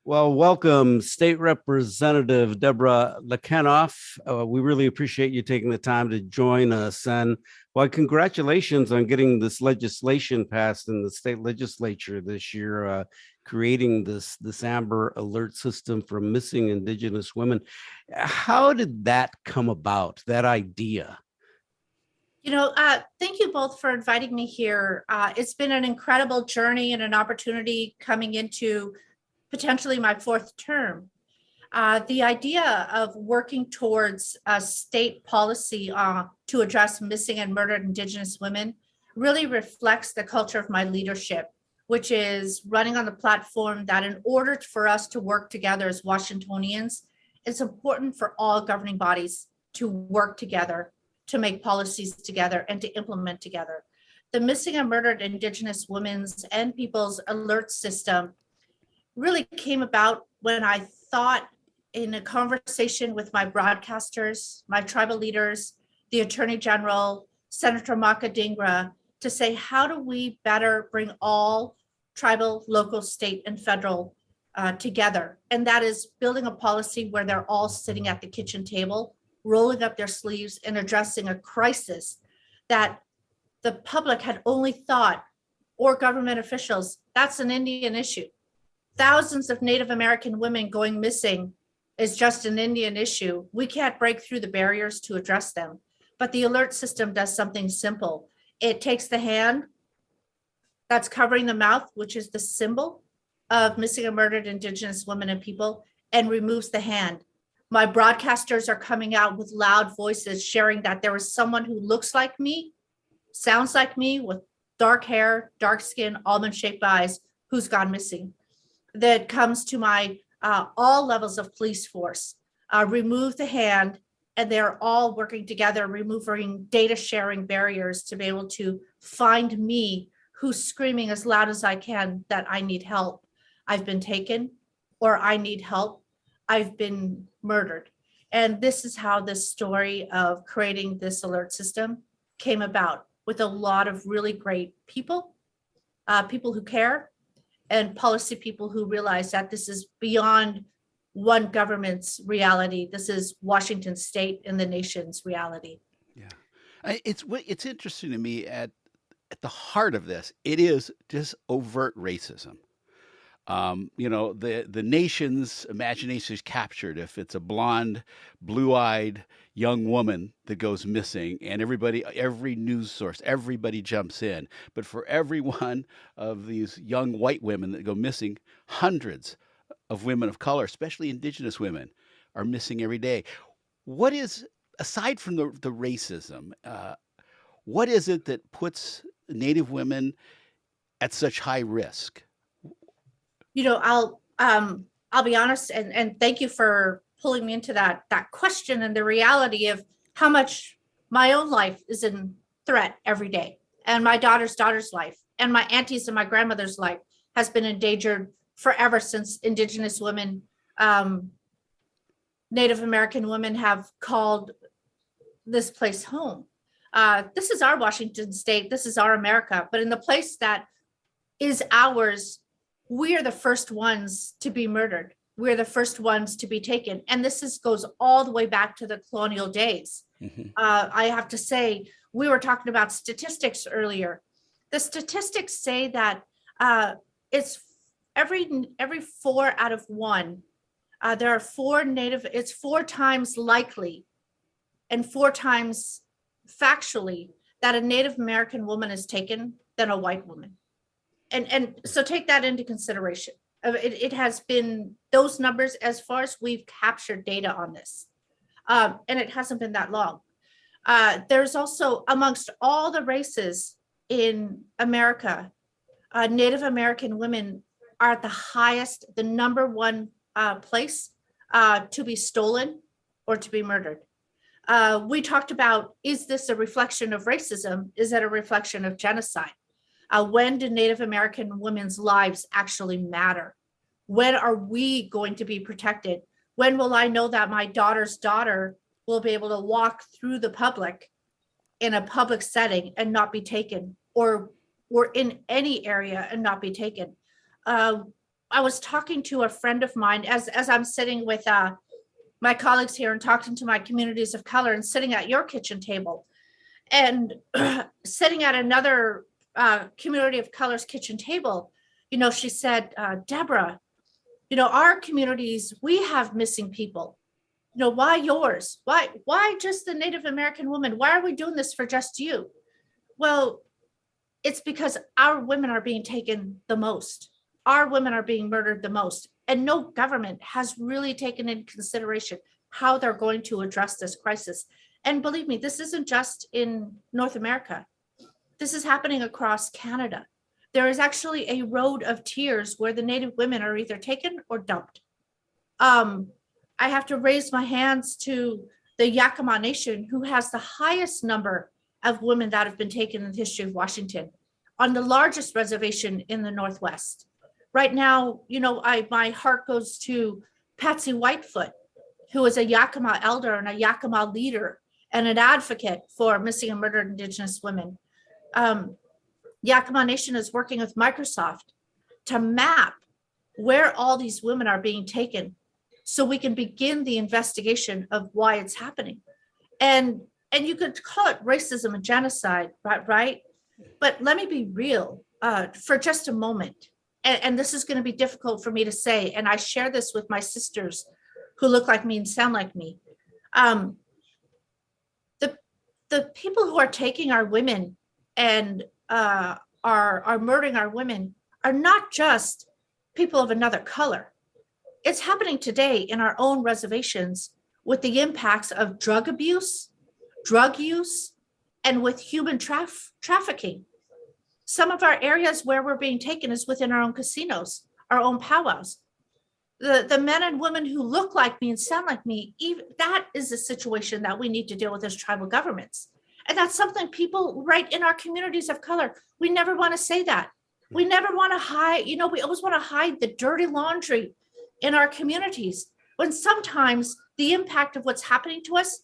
Well, welcome, State Representative Deborah Lekanoff. We really appreciate you taking the time to join us. And well, congratulations on getting this legislation passed in the state legislature this year, creating this Amber Alert system for missing Indigenous women. How did that come about, that idea? Thank you both for inviting me here. It's been an incredible journey and an opportunity coming into potentially my fourth term. The idea of working towards a state policy to address missing and murdered Indigenous women really reflects the culture of my leadership, which is running on the platform that in order for us to work together as Washingtonians, it's important for all governing bodies to work together, to make policies together, and to implement together. The Missing and Murdered Indigenous Women's and People's Alert System really came about when I thought, in a conversation with my broadcasters, my tribal leaders, the Attorney General, Senator Maka Dingra, to say, how do we better bring all tribal, local, state, and federal together? And that is building a policy where they're all sitting at the kitchen table, rolling up their sleeves and addressing a crisis that the public had only thought, or government officials, that's an Indian issue. Thousands of Native American women going missing is just an Indian issue. We can't break through the barriers to address them. But the alert system does something simple. It takes the hand that's covering the mouth, which is the symbol of missing and murdered Indigenous women and people, and removes the hand. My broadcasters are coming out with loud voices sharing that there is someone who looks like me, sounds like me, with dark hair, dark skin, almond-shaped eyes, who's gone missing. That comes to my all levels of police force, remove the hand, and they're all working together, removing data sharing barriers to be able to find me, who's screaming as loud as I can that I need help. I've been taken, or I need help. I've been murdered. And this is how this story of creating this alert system came about, with a lot of really great people, people who care, and policy people who realize that this is beyond one government's reality. This is Washington state and the nation's reality. Yeah. It's interesting to me at the heart of this, it is just overt racism. The nation's imagination is captured if it's a blonde, blue-eyed young woman that goes missing, and every news source, everybody jumps in. But for every one of these young white women that go missing, hundreds of women of color, especially Indigenous women, are missing every day. What is, aside from the racism, what is it that puts Native women at such high risk? I'll be honest, and thank you for pulling me into that question, and the reality of how much my own life is in threat every day, and my daughter's life, and my auntie's and my grandmother's life has been endangered forever since Indigenous women, Native American women have called this place home. This is our Washington state, this is our America, but in the place that is ours, we are the first ones to be murdered. We're the first ones to be taken. And this goes all the way back to the colonial days. Mm-hmm. I have to say, we were talking about statistics earlier. The statistics say that it's every 4 out of 1. There are 4 Native, it's 4 times likely and 4 times factually that a Native American woman is taken than a white woman. And so take that into consideration. It has been those numbers as far as we've captured data on this. And it hasn't been that long. There's also, amongst all the races in America, Native American women are at the highest, the number 1 place to be stolen or to be murdered. We talked about, is this a reflection of racism? Is it a reflection of genocide? When do Native American women's lives actually matter? When are we going to be protected? When will I know that my daughter's daughter will be able to walk through the public in a public setting and not be taken, or in any area and not be taken? I was talking to a friend of mine as I'm sitting with my colleagues here and talking to my communities of color and sitting at your kitchen table and sitting at another community of color's kitchen table. She said, Deborah, our communities, we have missing people. Why yours? Why just the Native American woman? Why are we doing this for just you? Well, it's because our women are being taken the most. Our women are being murdered the most. And no government has really taken into consideration how they're going to address this crisis. And believe me, this isn't just in North America. This is happening across Canada. There is actually a road of tears where the Native women are either taken or dumped. I have to raise my hands to the Yakima Nation, who has the highest number of women that have been taken in the history of Washington on the largest reservation in the Northwest. Right now, my heart goes to Patsy Whitefoot, who is a Yakima elder and a Yakima leader and an advocate for missing and murdered Indigenous women. Yakima Nation is working with Microsoft to map where all these women are being taken so we can begin the investigation of why it's happening. And you could call it racism and genocide, right? But let me be real for just a moment. And this is going to be difficult for me to say. And I share this with my sisters who look like me and sound like me. The people who are taking our women and are murdering our women are not just people of another color. It's happening today in our own reservations with the impacts of drug abuse, drug use, and with human trafficking. Some of our areas where we're being taken is within our own casinos, our own powwows. The men and women who look like me and sound like me, even that is a situation that we need to deal with as tribal governments. And that's something people right in our communities of color, we never want to say that. We never want to hide, we always want to hide the dirty laundry in our communities, when sometimes the impact of what's happening to us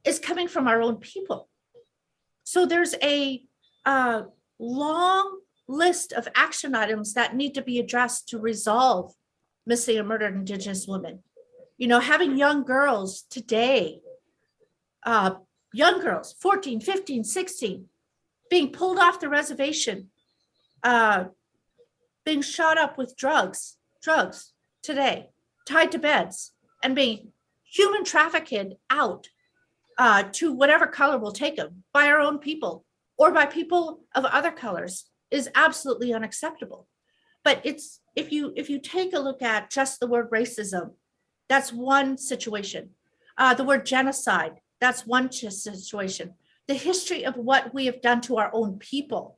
is coming from our own people. So there's a long list of action items that need to be addressed to resolve missing and murdered Indigenous women. Having young girls today, young girls, 14, 15, 16, being pulled off the reservation, being shot up with drugs today, tied to beds, and being human trafficked out to whatever color will take them by our own people or by people of other colors is absolutely unacceptable. But it's if you take a look at just the word racism, that's one situation. The word genocide, that's one situation. The history of what we have done to our own people,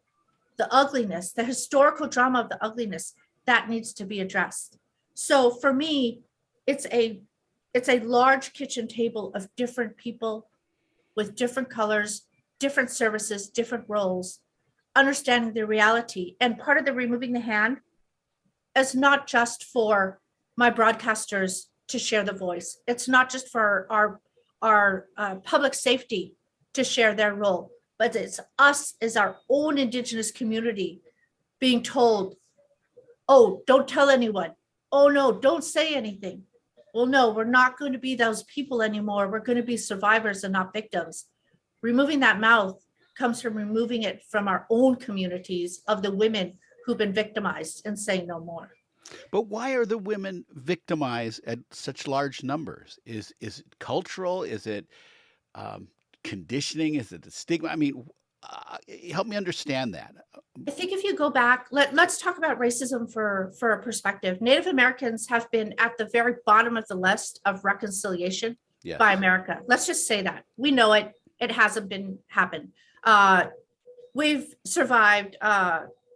the ugliness, the historical drama of the ugliness, that needs to be addressed. So for me, it's a large kitchen table of different people with different colors, different services, different roles, understanding the reality. And part of the removing the hand is not just for my broadcasters to share the voice. It's not just for our public safety to share their role, but it's us as our own Indigenous community being told, oh, don't tell anyone. Oh no, don't say anything. Well, no, we're not going to be those people anymore. We're going to be survivors and not victims. Removing that mouth comes from removing it from our own communities of the women who've been victimized and saying no more. But why are the women victimized at such large numbers? Is it cultural? Is it conditioning? Is it the stigma? I mean, help me understand that. I think if you go back, let's talk about racism for a perspective. Native Americans have been at the very bottom of the list of reconciliation by America. Let's just say that. We know it. It hasn't been happened. We've survived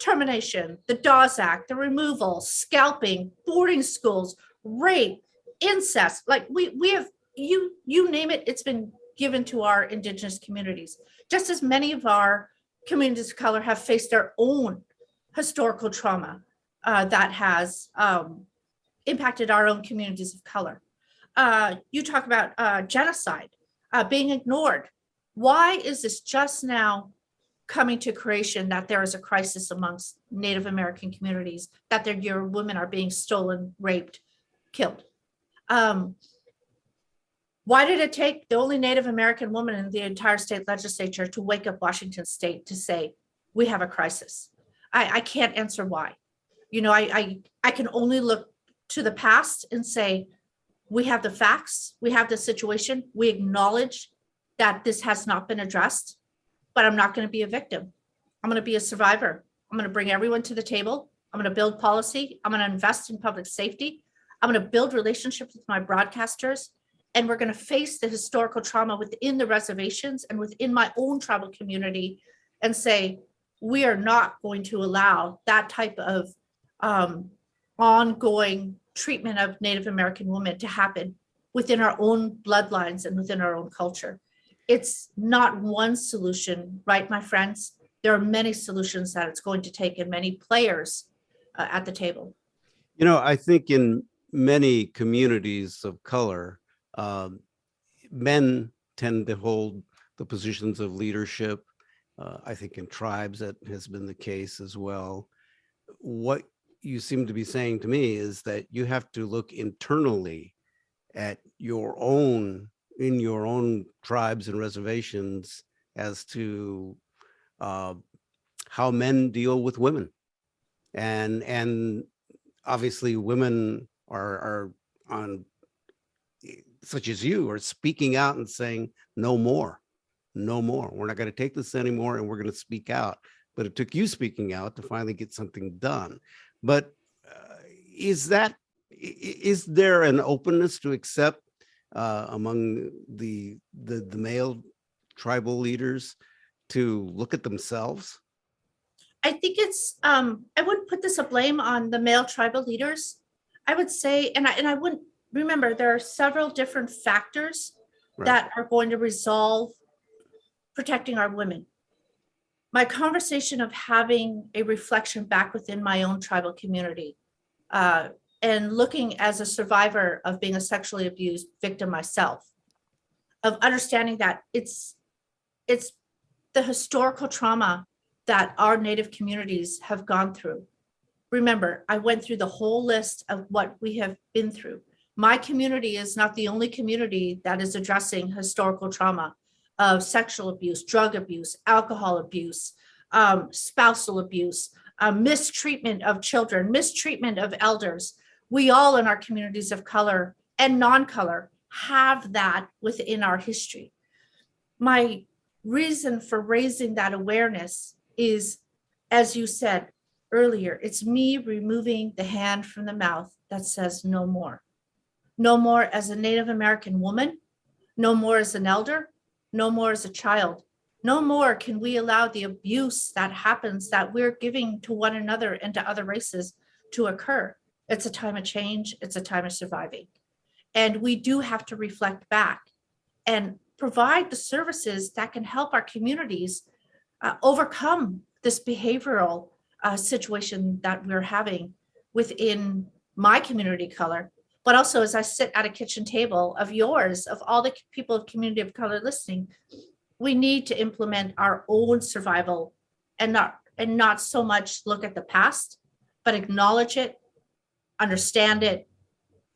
termination, the Dawes Act, the removal, scalping, boarding schools, rape, incest. Like we have, you name it, it's been given to our Indigenous communities. Just as many of our communities of color have faced their own historical trauma that has impacted our own communities of color. You talk about genocide, being ignored. Why is this just now coming to creation that there is a crisis amongst Native American communities, that your women are being stolen, raped, killed. Why did it take the only Native American woman in the entire state legislature to wake up Washington State to say, we have a crisis? I can't answer why. You know, I can only look to the past and say, we have the facts, we have the situation, we acknowledge that this has not been addressed, but I'm not going to be a victim. I'm going to be a survivor. I'm going to bring everyone to the table. I'm going to build policy. I'm going to invest in public safety. I'm going to build relationships with my broadcasters. And we're going to face the historical trauma within the reservations and within my own tribal community and say, we are not going to allow that type of ongoing treatment of Native American women to happen within our own bloodlines and within our own culture. It's not one solution, right, my friends? There are many solutions that it's going to take and many players at the table. You know, I think in many communities of color, men tend to hold the positions of leadership. I think in tribes that has been the case as well. What you seem to be saying to me is that you have to look internally at in your own tribes and reservations as to how men deal with women. And obviously women are on, such as you, are speaking out and saying, no more, we're not going to take this anymore, and we're going to speak out. But it took you speaking out to finally get something done. But is there an openness to accept among the male tribal leaders to look at themselves? I think it's, I wouldn't put this a blame on the male tribal leaders. I would say, and I wouldn't, remember, there are several different factors that are going to resolve protecting our women. My conversation of having a reflection back within my own tribal community and looking as a survivor of being a sexually abused victim myself, of understanding that it's the historical trauma that our Native communities have gone through. Remember, I went through the whole list of what we have been through. My community is not the only community that is addressing historical trauma of sexual abuse, drug abuse, alcohol abuse, spousal abuse, mistreatment of children, mistreatment of elders. We all in our communities of color and non-color have that within our history. My reason for raising that awareness is, as you said earlier, it's me removing the hand from the mouth that says no more. No more as a Native American woman, no more as an elder, no more as a child. No more can we allow the abuse that happens, that we're giving to one another and to other races, to occur. It's a time of change. It's a time of surviving. And we do have to reflect back and provide the services that can help our communities overcome this behavioral situation that we're having within my community color, but also as I sit at a kitchen table of yours, of all the people of community of color listening. We need to implement our own survival and not so much look at the past, but acknowledge it, understand it,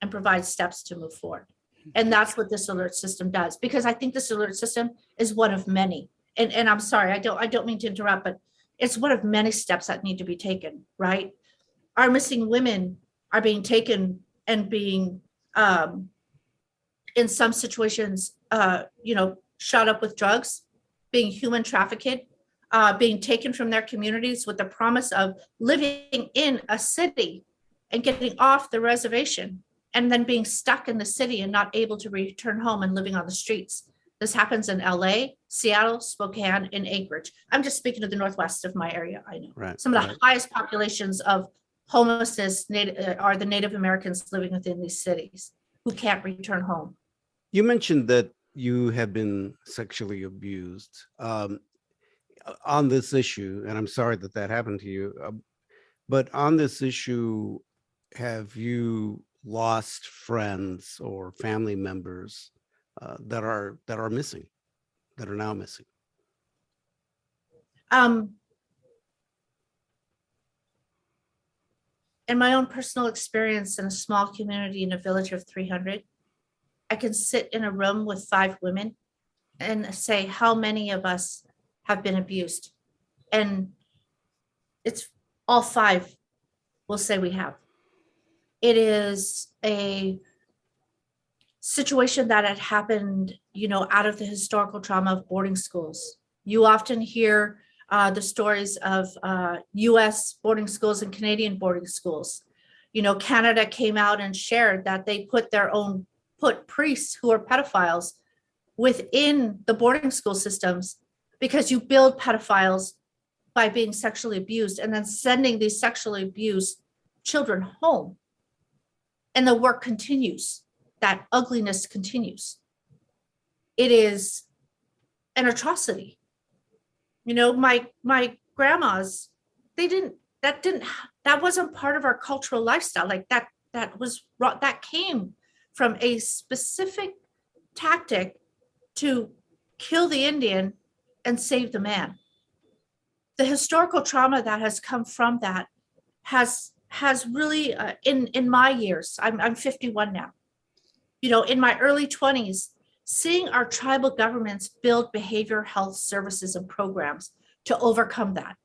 and provide steps to move forward. And that's what this alert system does, because I think this alert system is one of many. And I'm sorry, I don't mean to interrupt, but it's one of many steps that need to be taken, right? Our missing women are being taken and being, in some situations, shot up with drugs, being human trafficked, being taken from their communities with the promise of living in a city and getting off the reservation, and then being stuck in the city and not able to return home and living on the streets. This happens in LA, Seattle, Spokane, and Anchorage. I'm just speaking of the northwest of my area. I know some of the highest populations of homelessness are the Native Americans living within these cities who can't return home. You mentioned that you have been sexually abused on this issue, and I'm sorry that happened to you. But on this issue, have you lost friends or family members that are missing, that are now missing? Um, in my own personal experience in a small community in a village of 300, I can sit in a room with 5 women and say, how many of us have been abused? And it's all 5 will say we have. It is a situation that had happened, out of the historical trauma of boarding schools. You often hear the stories of US boarding schools and Canadian boarding schools. Canada came out and shared that they put priests who are pedophiles within the boarding school systems, because you build pedophiles by being sexually abused and then sending these sexually abused children home. And the work continues. That ugliness continues. It is an atrocity. My grandmas, that wasn't part of our cultural lifestyle. Like that came from a specific tactic to kill the Indian and save the man. The historical trauma that has come from that has really, in my years, I'm 51 now, in my early 20s, seeing our tribal governments build behavioral health services and programs to overcome that,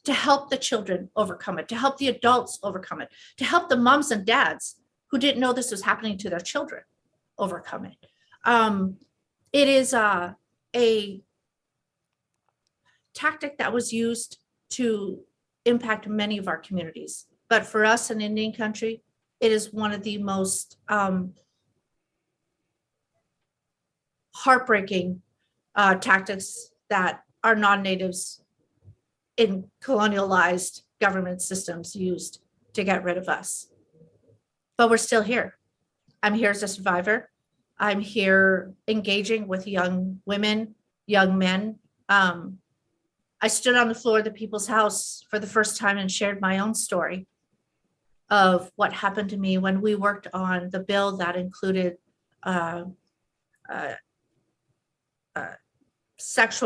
to help the children overcome it, to help the adults overcome it, to help the moms and dads who didn't know this was happening to their children overcome it. It is a tactic that was used to impact many of our communities. But for us in Indian country, it is one of the most heartbreaking tactics that our non-natives in colonialized government systems used to get rid of us. But we're still here. I'm here as a survivor. I'm here engaging with young women, young men. I stood on the floor of the People's House for the first time and shared my own story of what happened to me when we worked on the bill that included sex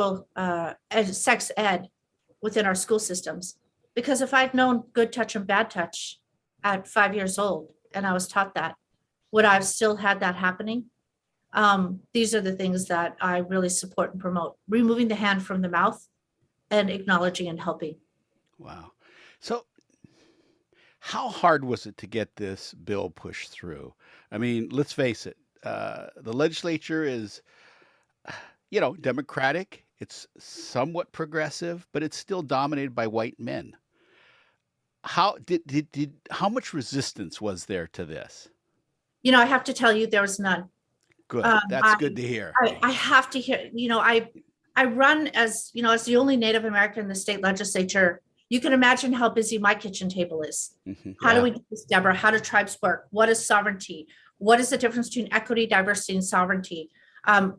ed within our school systems. Because if I'd known good touch and bad touch at 5 years old, and I was taught that, would I have still had that happening? These are the things that I really support and promote: removing the hand from the mouth and acknowledging and helping. Wow. So how hard was it to get this bill pushed through? I mean, let's face it, the legislature is, Democratic. It's somewhat progressive, but it's still dominated by white men. How much resistance was there to this? I have to tell you, there was none. Good. That's good to hear. I have to hear, I run as the only Native American in the state legislature. You can imagine how busy my kitchen table is. How do we do this, Deborah? How do tribes work? What is sovereignty? What is the difference between equity, diversity, and sovereignty?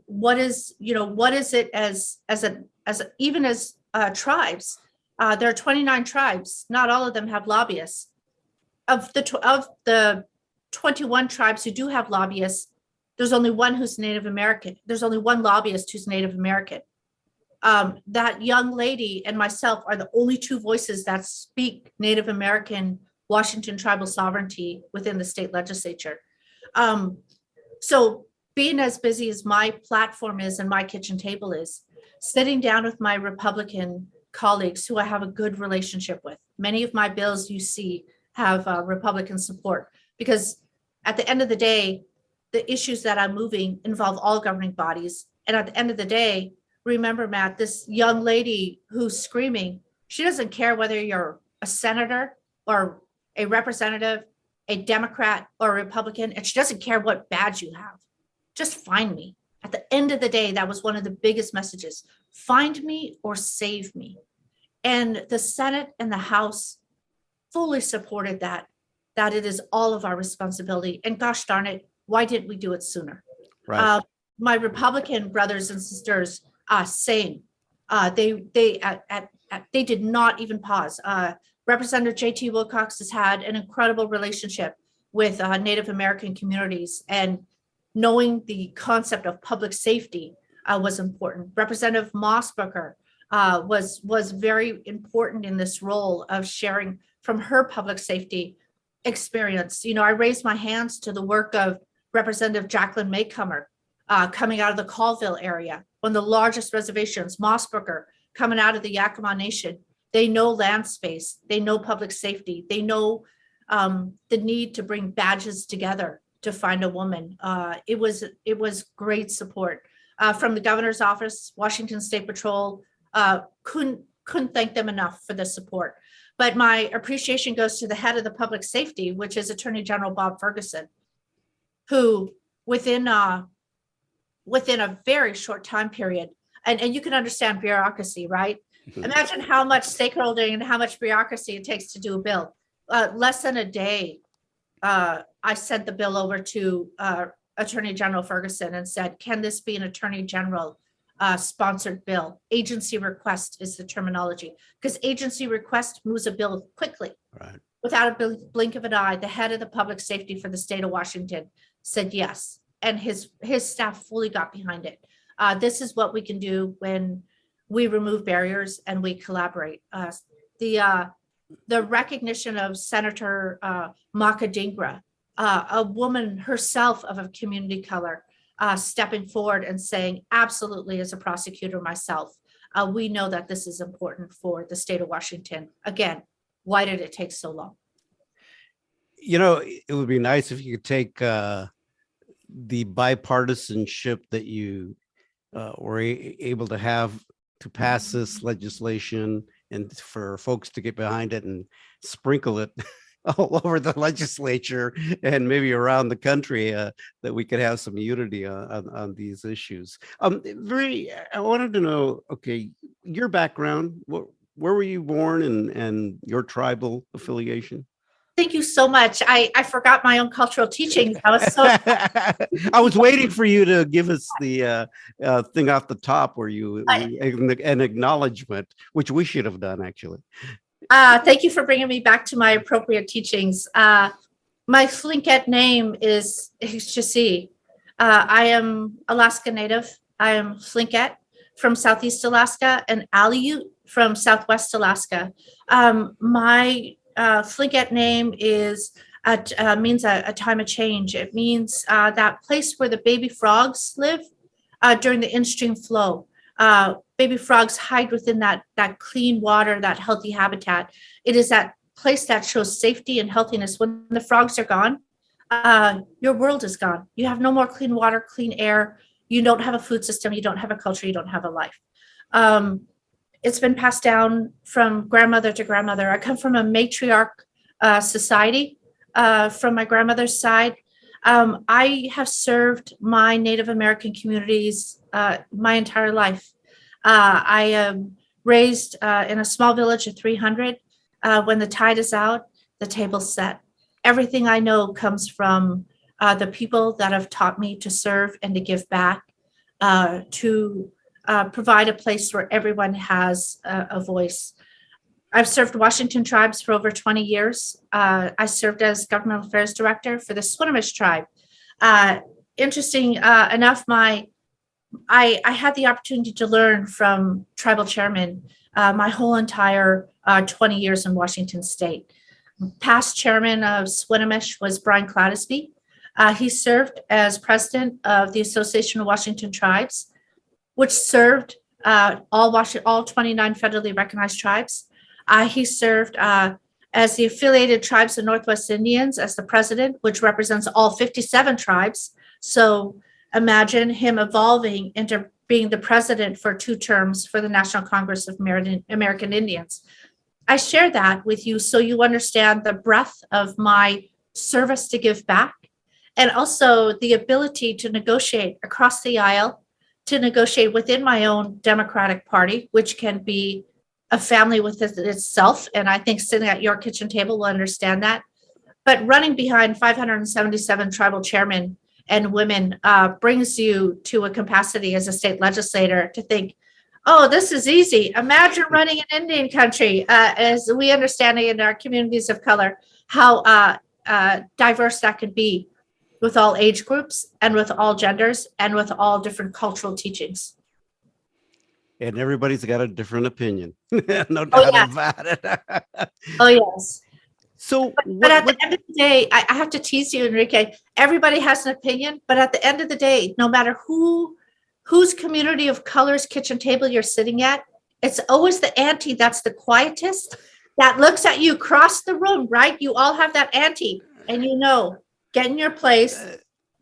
What is it even as tribes? There are 29 tribes. Not all of them have lobbyists. Of the 21 tribes who do have lobbyists, there's only one who's Native American. There's only one lobbyist who's Native American. That young lady and myself are the only 2 voices that speak Native American Washington tribal sovereignty within the state legislature. So being as busy as my platform is and my kitchen table is, sitting down with my Republican colleagues who I have a good relationship with. Many of my bills you see have Republican support, because at the end of the day, the issues that I'm moving involve all governing bodies. And at the end of the day, remember, Matt, this young lady who's screaming, she doesn't care whether you're a senator or a representative, a Democrat or a Republican, and she doesn't care what badge you have. Just find me. At the end of the day, that was one of the biggest messages. Find me or save me. And the Senate and the House fully supported that it is all of our responsibility. And gosh darn it, why didn't we do it sooner? Right. My Republican brothers and sisters, same. They did not even pause. Representative J.T. Wilcox has had an incredible relationship with Native American communities, and knowing the concept of public safety was important. Representative Mossbooker was very important in this role of sharing from her public safety experience. You know, I raised my hands to the work of Representative Jacqueline Maycomer, coming out of the Colville area, one of the largest reservations, Mossbrooker, coming out of the Yakima Nation. They know land space, they know public safety, they know the need to bring badges together to find a woman. It was great support from the governor's office, Washington State Patrol. Couldn't thank them enough for the support. But my appreciation goes to the head of the public safety, which is Attorney General Bob Ferguson, who within a very short time period, and you can understand bureaucracy, right? Imagine how much stakeholding and how much bureaucracy it takes to do a bill. Less than a day, I sent the bill over to Attorney General Ferguson and said, can this be an Attorney General sponsored bill? Agency request is the terminology, because agency request moves a bill quickly. Right. Without a blink of an eye, the head of the public safety for the state of Washington said yes, and his staff fully got behind it. This is what we can do when we remove barriers and we collaborate. The recognition of Senator Maka Dingra, a woman herself of a community color, stepping forward and saying, absolutely, as a prosecutor myself, we know that this is important for the state of Washington. Again, why did it take so long? You know, it would be nice if you could take the bipartisanship that you were able to have to pass this legislation and for folks to get behind it and sprinkle it all over the legislature and maybe around the country, that we could have some unity on these issues. I wanted to know, okay, your background, where were you born and your tribal affiliation? Thank you so much. I forgot my own cultural teachings. I was so I was waiting for you to give us the thing off the top where you an acknowledgement, which we should have done actually. Thank you for bringing me back to my appropriate teachings. My Thlinkit name is Hishchisi. I am Alaska Native. I am Thlinkit from Southeast Alaska and Aleut from Southwest Alaska. My Thlinkit name is means a time of change. It means that place where the baby frogs live during the in-stream flow. Baby frogs hide within that clean water, that healthy habitat. It is that place that shows safety and healthiness. When the frogs are gone, your world is gone. You have no more clean water, clean air. You don't have a food system. You don't have a culture. You don't have a life. It's been passed down from grandmother to grandmother. I come from a matriarch society from my grandmother's side. I have served my Native American communities my entire life. I am raised in a small village of 300. When the tide is out, the table's set. Everything I know comes from the people that have taught me to serve and to give back, to provide a place where everyone has a voice. I've served Washington tribes for over 20 years. I served as government affairs director for the Swinomish tribe. Interesting enough, I had the opportunity to learn from tribal chairmen my whole entire 20 years in Washington state. Past chairman of Swinomish was Brian Clattersby. He served as president of the Association of Washington Tribes, which served all 29 federally recognized tribes. He served as the affiliated tribes of Northwest Indians as the president, which represents all 57 tribes. So imagine him evolving into being the president for 2 terms for the National Congress of American Indians. I share that with you so you understand the breadth of my service to give back, and also the ability to negotiate across the aisle, to negotiate within my own Democratic Party, which can be a family within itself. And I think sitting at your kitchen table will understand that. But running behind 577 tribal chairmen and women brings you to a capacity as a state legislator to think, oh, this is easy. Imagine running an Indian country, as we understand it in our communities of color, how diverse that could be with all age groups and with all genders and with all different cultural teachings. And everybody's got a different opinion. No Oh, doubt yeah. about it. Oh, yes. So But at what, the end of the day, I have to tease you, Enrique. Everybody has an opinion, but at the end of the day, no matter whose community of colors kitchen table you're sitting at, it's always the auntie that's the quietest that looks at you across the room, right? You all have that auntie, and get in your place,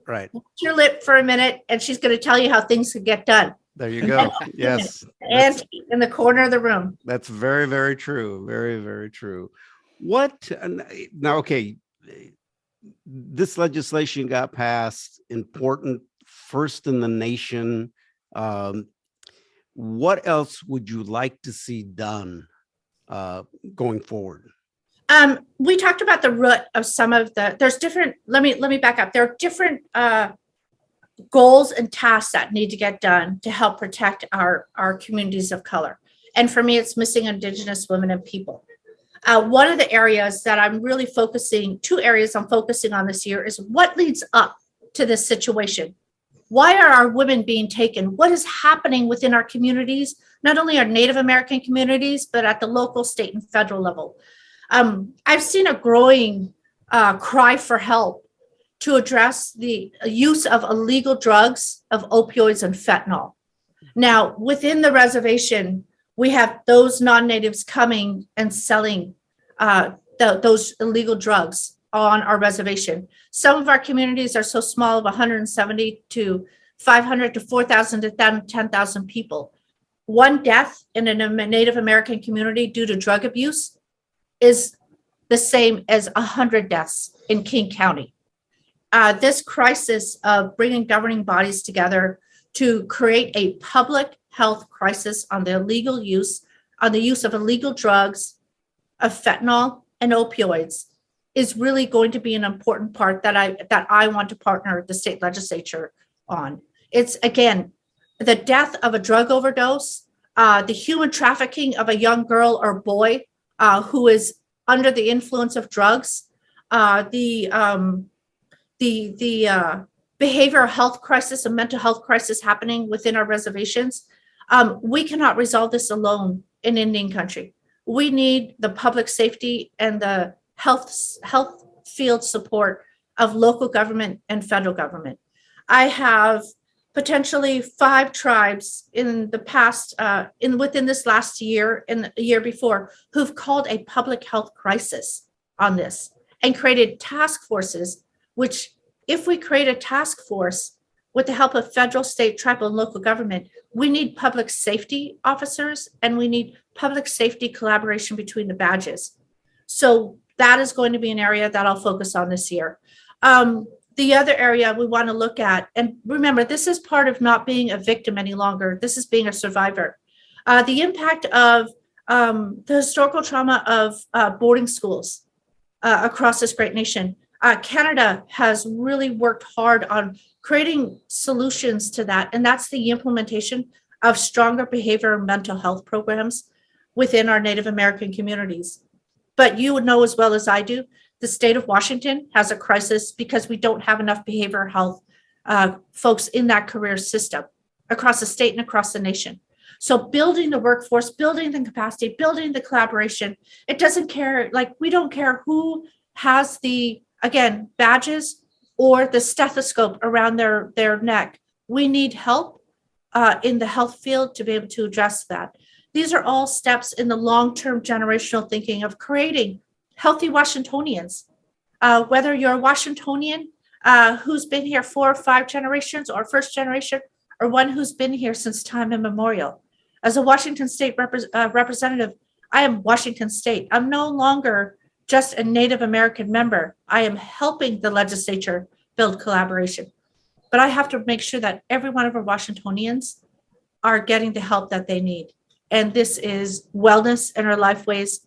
right. your lip for a minute, and she's going to tell you how things can get done. There you go. Yes. And in the corner of the room. That's very, very true. Very, very true. What now? Okay, this legislation got passed, important, first in the nation. Um, what else would you like to see done going forward? We talked about the root of some of there's different, let me back up. There are different goals and tasks that need to get done to help protect our communities of color. And for me, it's missing Indigenous women and people. One of the areas that I'm really two areas I'm focusing on this year is what leads up to this situation. Why are our women being taken? What is happening within our communities, not only our Native American communities, but at the local, state, and federal level? I've seen a growing cry for help to address the use of illegal drugs, of opioids and fentanyl. Now, within the reservation, we have those non-natives coming and selling those illegal drugs on our reservation. Some of our communities are so small of 170 to 500 to 4,000 to 10,000 people. One death in a Native American community due to drug abuse is the same as 100 deaths in King County. This crisis of bringing governing bodies together to create a public health crisis on the use of illegal drugs, of fentanyl and opioids is really going to be an important part that I want to partner the state legislature on. It's, again, the death of a drug overdose, the human trafficking of a young girl or boy who is under the influence of drugs, the behavioral health crisis and mental health crisis happening within our reservations. We cannot resolve this alone in Indian country. We need the public safety and the health field support of local government and federal government. I have potentially 5 tribes in the past, within this last year and the year before, who've called a public health crisis on this and created task forces, which if we create a task force with the help of federal, state, tribal, and local government, we need public safety officers and we need public safety collaboration between the badges. So that is going to be an area that I'll focus on this year. The other area we want to look at, and remember, this is part of not being a victim any longer. This is being a survivor. The impact of the historical trauma of boarding schools across this great nation. Canada has really worked hard on creating solutions to that, and that's the implementation of stronger behavioral and mental health programs within our Native American communities. But you would know as well as I do, the state of Washington has a crisis because we don't have enough behavioral health folks in that career system across the state and across the nation. So building the workforce, building the capacity, building the collaboration, it doesn't care, we don't care who has the, again, badges or the stethoscope around their neck. We need help in the health field to be able to address that. These are all steps in the long-term generational thinking of creating healthy Washingtonians. Whether you're a Washingtonian who's been here 4 or 5 generations or first generation, or one who's been here since time immemorial. As a Washington State representative, I am Washington State. I'm no longer just a Native American member. I am helping the legislature build collaboration. But I have to make sure that every one of our Washingtonians are getting the help that they need. And this is wellness in our lifeways,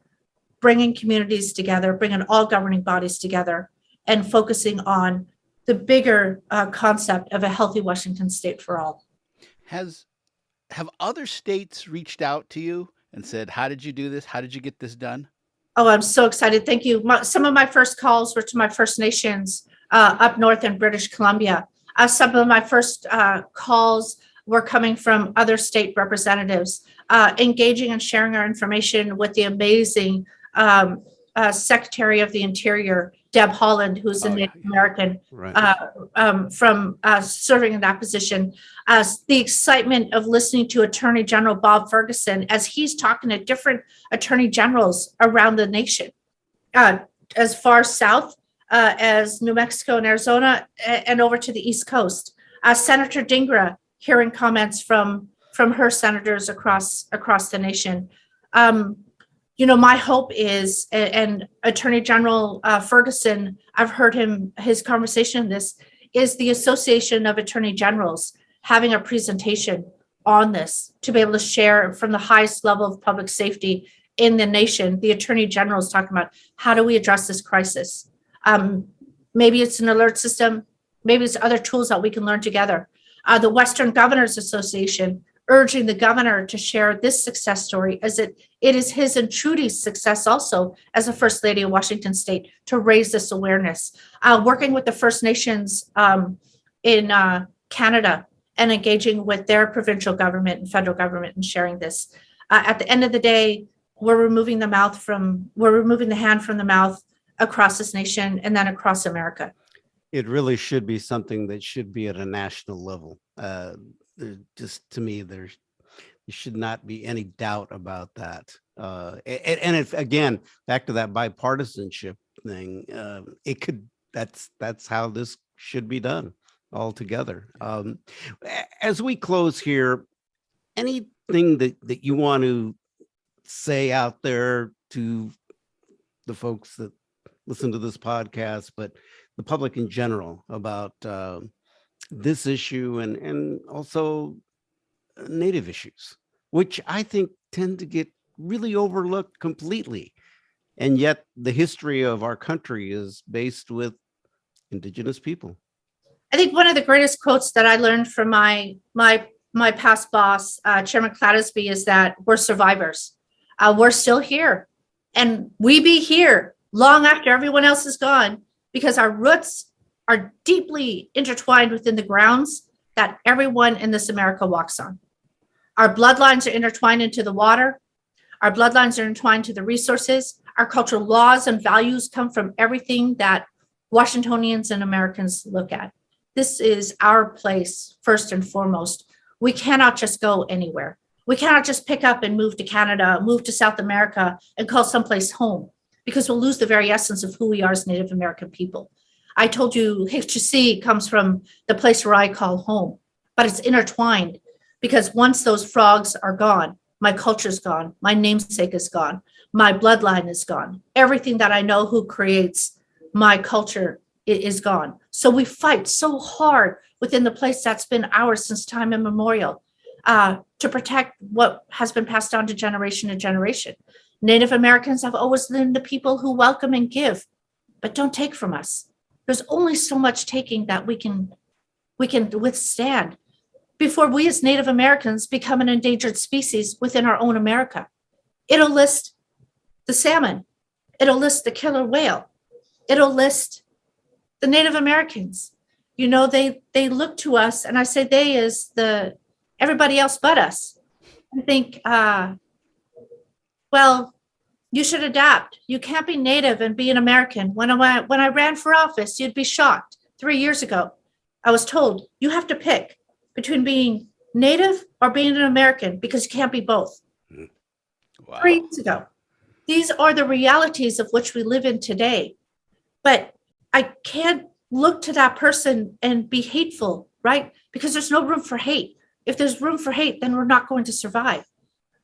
bringing communities together, bringing all governing bodies together, and focusing on the bigger concept of a healthy Washington State for all. Have other states reached out to you and said, how did you do this? How did you get this done? Oh, I'm so excited. Thank you. Some of my first calls were to my First Nations up north in British Columbia. Some of my first calls were coming from other state representatives, engaging and sharing our information with the amazing Secretary of the Interior, Deb Haaland, who's a Native American, from serving in that position. The excitement of listening to Attorney General Bob Ferguson as he's talking to different attorney generals around the nation, as far south as New Mexico and Arizona, and over to the East Coast. Senator Dhingra hearing comments from her senators across the nation. My hope is, and Attorney General Ferguson, I've heard his conversation on this, is the Association of Attorney Generals having a presentation on this to be able to share from the highest level of public safety in the nation. The Attorney General is talking about, how do we address this crisis? Maybe it's an alert system. Maybe it's other tools that we can learn together. The Western Governors Association urging the governor to share this success story, as it is his and Trudy's success also as a First Lady of Washington State to raise this awareness. Working with the First Nations in Canada and engaging with their provincial government and federal government and sharing this. At the end of the day, we're removing the hand from the mouth across this nation and then across America. It really should be something that should be at a national level. Just to me, there should not be any doubt about that. And if, again, back to that bipartisanship thing, that's how this should be done altogether. As we close here, anything that you want to say out there to the folks that listen to this podcast, but the public in general, about this issue and also Native issues, which I think tend to get really overlooked completely. And yet the history of our country is based with Indigenous people. I think one of the greatest quotes that I learned from my past boss, Chairman Clattersby, is that we're survivors. We're still here, and we be here long after everyone else is gone, because our roots are deeply intertwined within the grounds that everyone in this America walks on. Our bloodlines are intertwined into the water. Our bloodlines are entwined to the resources. Our cultural laws and values come from everything that Washingtonians and Americans look at. This is our place, first and foremost. We cannot just go anywhere. We cannot just pick up and move to Canada, move to South America, and call someplace home, because we'll lose the very essence of who we are as Native American people. I told you HCC comes from the place where I call home, but it's intertwined, because once those frogs are gone, my culture's gone, my namesake is gone, my bloodline is gone. Everything that I know who creates my culture is gone. So we fight so hard within the place that's been ours since time immemorial to protect what has been passed down to generation to generation. Native Americans have always been the people who welcome and give, but don't take from us. There's only so much taking that we can withstand before we as Native Americans become an endangered species within our own America. It'll list the salmon. It'll list the killer whale. It'll list the Native Americans. You know, they look to us, and I say they as the everybody else but us. I think, well, you should adapt. You can't be Native and be an American. When I ran for office, you'd be shocked. 3 years ago, I was told you have to pick between being Native or being an American, because you can't be both. Wow. 3 years ago. These are the realities of which we live in today. But I can't look to that person and be hateful, right? Because there's no room for hate. If there's room for hate, then we're not going to survive.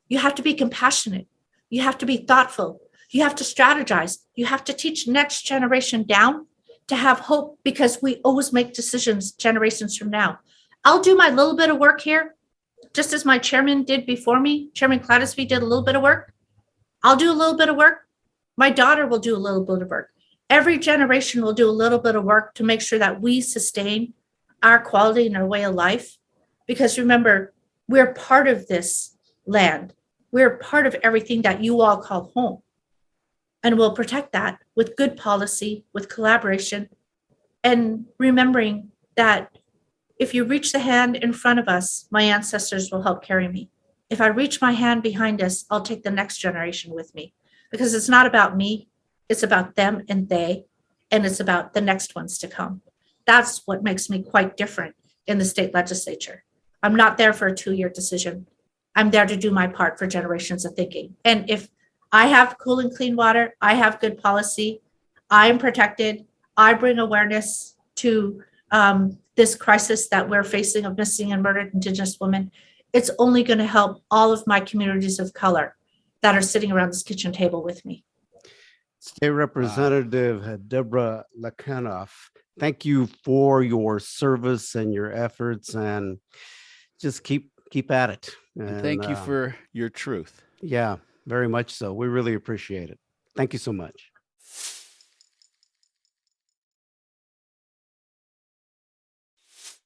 You have to be compassionate. You have to be thoughtful. You have to strategize. You have to teach next generation down to have hope, because we always make decisions generations from now. I'll do my little bit of work here, just as my chairman did before me. Chairman Clattersby did a little bit of work. I'll do a little bit of work. My daughter will do a little bit of work. Every generation will do a little bit of work to make sure that we sustain our quality and our way of life. Because remember, we're part of this land. We're part of everything that you all call home. And we'll protect that with good policy, with collaboration, and remembering that If you reach the hand in front of us, my ancestors will help carry me. If I reach my hand behind us, I'll take the next generation with me, because it's not about me, it's about them and they, and it's about the next ones to come. That's what makes me quite different in the state legislature. I'm not there for a 2-year decision. I'm there to do my part for generations of thinking. And if I have cool and clean water, I have good policy, I'm protected, I bring awareness to this crisis that we're facing of missing and murdered Indigenous women, it's only going to help all of my communities of color that are sitting around this kitchen table with me. State Representative Deborah Lakanoff, thank you for your service and your efforts, and just keep at it. And thank you for your truth. Yeah, very much so. We really appreciate it. Thank you so much.